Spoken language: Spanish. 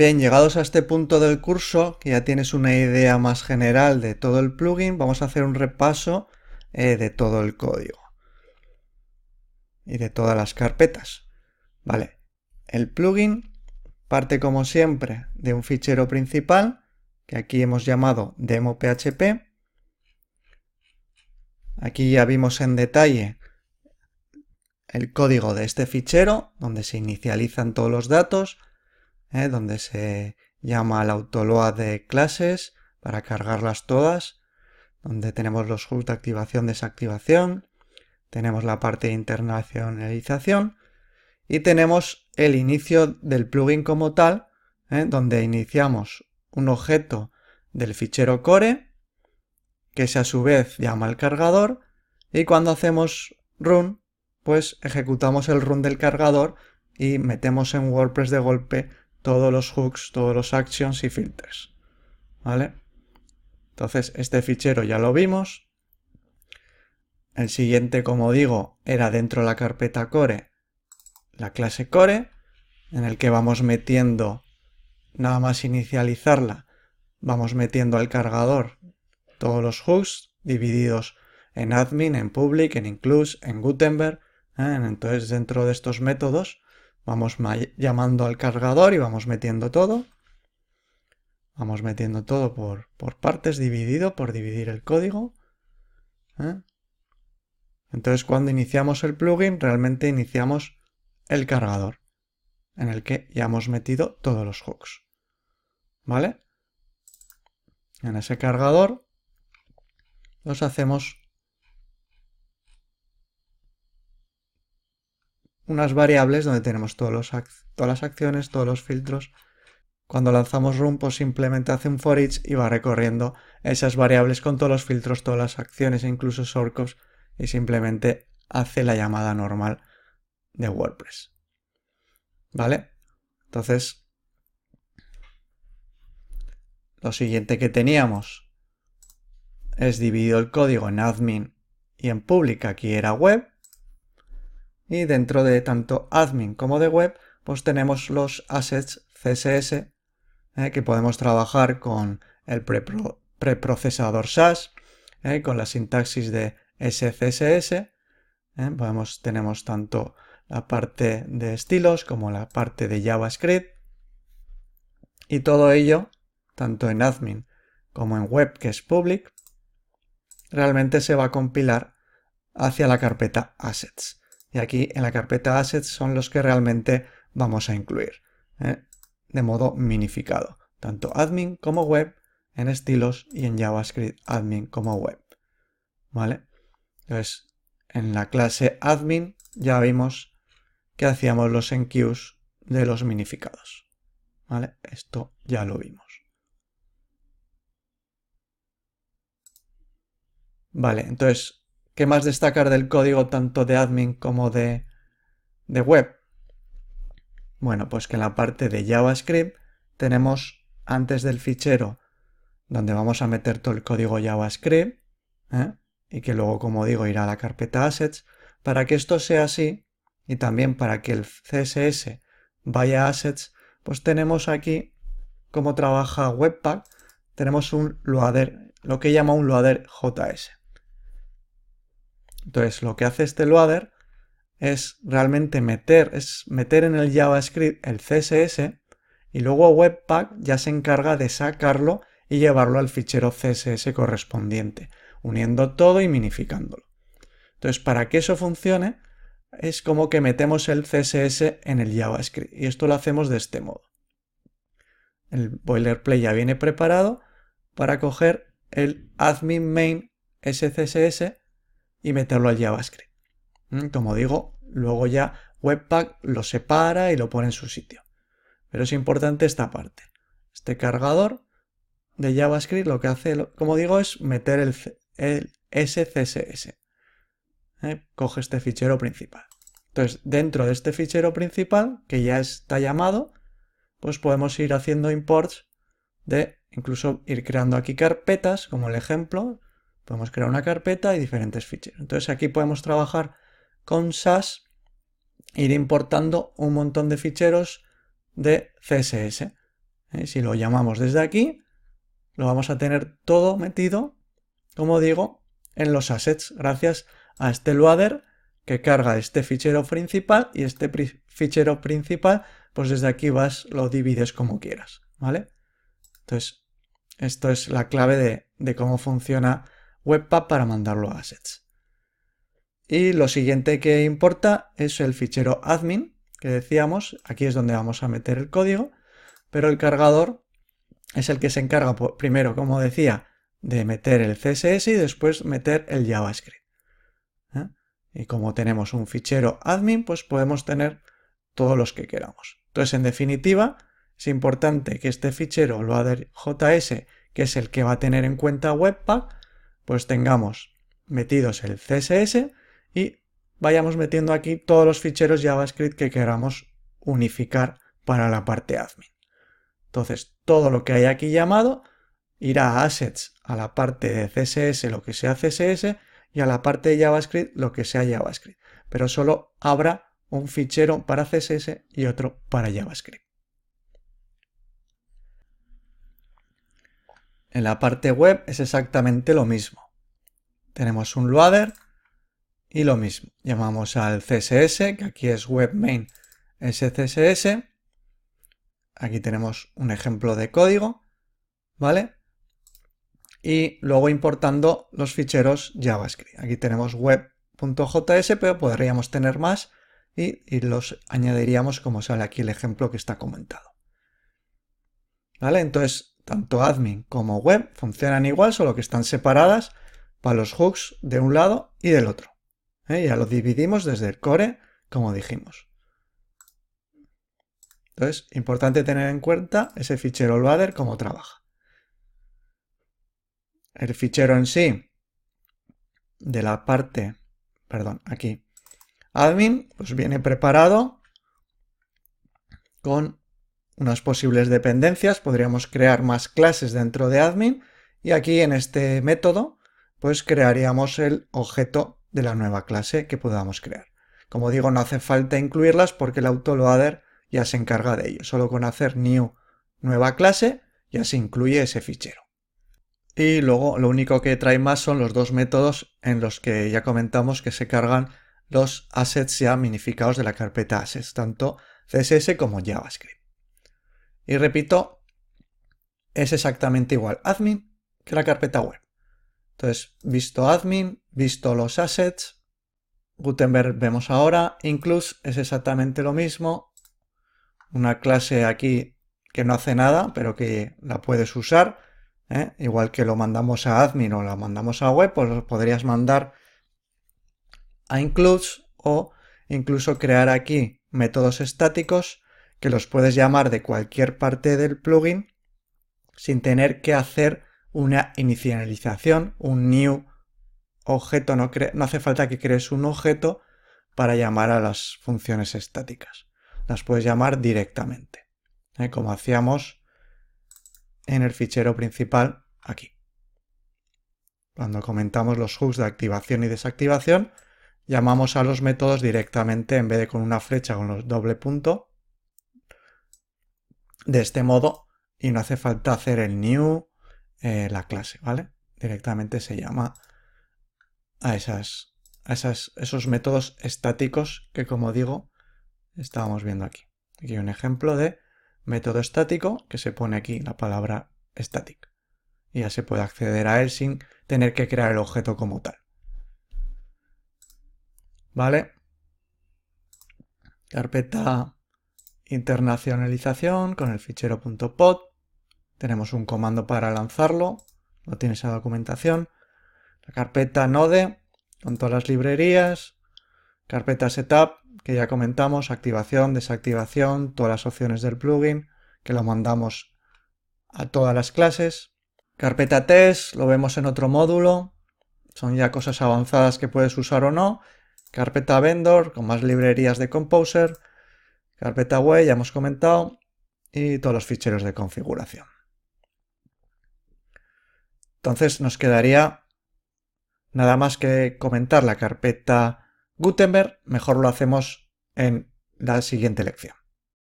Bien, llegados a este punto del curso, que ya tienes una idea más general de todo el plugin, vamos a hacer un repaso de todo el código y de todas las carpetas. Vale, el plugin parte como siempre de un fichero principal, que aquí hemos llamado demo.php. Aquí ya vimos en detalle el código de este fichero, donde se inicializan todos los datos, donde se llama al autoload de clases para cargarlas todas, donde tenemos los hooks de activación, desactivación, tenemos la parte de internacionalización y tenemos el inicio del plugin como tal, donde iniciamos un objeto del fichero core, que a su vez llama al cargador, y cuando hacemos run, pues ejecutamos el run del cargador y metemos en WordPress de golpe todos los hooks, todos los actions y filters. ¿Vale? Entonces este fichero ya lo vimos. El siguiente, como digo, era dentro de la carpeta core, la clase core, en el que vamos metiendo, nada más inicializarla, vamos metiendo al cargador todos los hooks divididos en admin, en public, en include, en Gutenberg. Entonces dentro de estos métodos vamos llamando al cargador y vamos metiendo todo. Vamos metiendo todo por partes, dividido, por dividir el código. Entonces cuando iniciamos el plugin, realmente iniciamos el cargador, en el que ya hemos metido todos los hooks. ¿Vale? En ese cargador los hacemos unas variables donde tenemos todas las acciones, todos los filtros. Cuando lanzamos run, pues simplemente hace un for each y va recorriendo esas variables con todos los filtros, todas las acciones, incluso shortcuts, y simplemente hace la llamada normal de WordPress. ¿Vale? Entonces, lo siguiente que teníamos es dividido el código en admin y en public, aquí era web. Y dentro de tanto admin como de web, pues tenemos los assets CSS, que podemos trabajar con el preprocesador Sass, con la sintaxis de SCSS. Tenemos tanto la parte de estilos como la parte de JavaScript. Y todo ello, tanto en admin como en web, que es public, realmente se va a compilar hacia la carpeta assets. Y aquí en la carpeta assets son los que realmente vamos a incluir, de modo minificado, tanto admin como web en estilos y en JavaScript admin como web. ¿Vale? Entonces, en la clase admin ya vimos que hacíamos los enqueues de los minificados. ¿Vale? Esto ya lo vimos. Vale, entonces, ¿qué más destacar del código tanto de admin como de web? Bueno, pues que en la parte de JavaScript tenemos antes del fichero donde vamos a meter todo el código JavaScript, y que luego, como digo, irá a la carpeta assets. Para que esto sea así y también para que el CSS vaya a assets, pues tenemos aquí, como trabaja Webpack, tenemos un loader, lo que llama un loader JS. Entonces lo que hace este loader es realmente meter en el JavaScript el CSS y luego Webpack ya se encarga de sacarlo y llevarlo al fichero CSS correspondiente, uniendo todo y minificándolo. Entonces, para que eso funcione, es como que metemos el CSS en el JavaScript y esto lo hacemos de este modo. El boilerplate ya viene preparado para coger el admin main SCSS y meterlo al JavaScript. Como digo, luego ya Webpack lo separa y lo pone en su sitio. Pero es importante esta parte. Este cargador de JavaScript lo que hace, como digo, es meter el SCSS. Coge este fichero principal. Entonces, dentro de este fichero principal, que ya está llamado, pues podemos ir haciendo imports de incluso ir creando aquí carpetas, como el ejemplo. Podemos crear una carpeta y diferentes ficheros. Entonces aquí podemos trabajar con Sass, ir importando un montón de ficheros de CSS. Si lo llamamos desde aquí, lo vamos a tener todo metido, como digo, en los assets, gracias a este loader que carga este fichero principal, y este fichero principal, pues desde aquí lo divides como quieras, ¿vale? Entonces, esto es la clave de cómo funciona Webpack para mandarlo a assets. Y lo siguiente que importa es el fichero admin, que decíamos, aquí es donde vamos a meter el código, pero el cargador es el que se encarga primero, como decía, de meter el CSS y después meter el JavaScript. Y como tenemos un fichero admin, pues podemos tener todos los que queramos. Entonces, en definitiva, es importante que este fichero loader.js, que es el que va a tener en cuenta Webpack, pues tengamos metidos el CSS y vayamos metiendo aquí todos los ficheros JavaScript que queramos unificar para la parte admin. Entonces, todo lo que hay aquí llamado irá a assets, a la parte de CSS, lo que sea CSS, y a la parte de JavaScript, lo que sea JavaScript. Pero solo habrá un fichero para CSS y otro para JavaScript. En la parte web es exactamente lo mismo. Tenemos un loader y lo mismo. Llamamos al CSS, que aquí es webmain SCSS. Aquí tenemos un ejemplo de código, ¿vale? Y luego importando los ficheros JavaScript. Aquí tenemos web.js, pero podríamos tener más y los añadiríamos como sale aquí el ejemplo que está comentado. ¿Vale? Entonces, tanto admin como web funcionan igual, solo que están separadas para los hooks de un lado y del otro. Ya lo dividimos desde el core, como dijimos. Entonces, importante tener en cuenta ese fichero loader, cómo trabaja. El fichero en sí, de la parte, perdón, aquí, admin, pues viene preparado con unas posibles dependencias. Podríamos crear más clases dentro de admin y aquí en este método, pues crearíamos el objeto de la nueva clase que podamos crear. Como digo, no hace falta incluirlas porque el autoloader ya se encarga de ello. Solo con hacer new nueva clase ya se incluye ese fichero. Y luego lo único que trae más son los dos métodos en los que ya comentamos que se cargan los assets ya minificados de la carpeta assets, tanto CSS como JavaScript. Y repito, es exactamente igual admin que la carpeta web. Entonces, visto admin, visto los assets, Gutenberg vemos ahora, include es exactamente lo mismo. Una clase aquí que no hace nada, pero que la puedes usar. Igual que lo mandamos a admin o la mandamos a web, pues lo podrías mandar a includes o incluso crear aquí métodos estáticos que los puedes llamar de cualquier parte del plugin sin tener que hacer una inicialización, un new objeto. No hace falta que crees un objeto para llamar a las funciones estáticas. Las puedes llamar directamente, como hacíamos en el fichero principal aquí. Cuando comentamos los hooks de activación y desactivación, llamamos a los métodos directamente en vez de con una flecha con los doble punto. De este modo, y no hace falta hacer el new, la clase, ¿vale? Directamente se llama a esos métodos estáticos que, como digo, estábamos viendo aquí. Aquí hay un ejemplo de método estático que se pone aquí la palabra static. Y ya se puede acceder a él sin tener que crear el objeto como tal. ¿Vale? Carpeta internacionalización con el fichero .pod. Tenemos un comando para lanzarlo. Lo tiene esa documentación. La carpeta node con todas las librerías. Carpeta setup, que ya comentamos, activación, desactivación, todas las opciones del plugin, que lo mandamos a todas las clases. Carpeta test, lo vemos en otro módulo, son ya cosas avanzadas que puedes usar o no. Carpeta vendor, con más librerías de Composer. Carpeta web, ya hemos comentado, y todos los ficheros de configuración. Entonces nos quedaría nada más que comentar la carpeta Gutenberg. Mejor lo hacemos en la siguiente lección.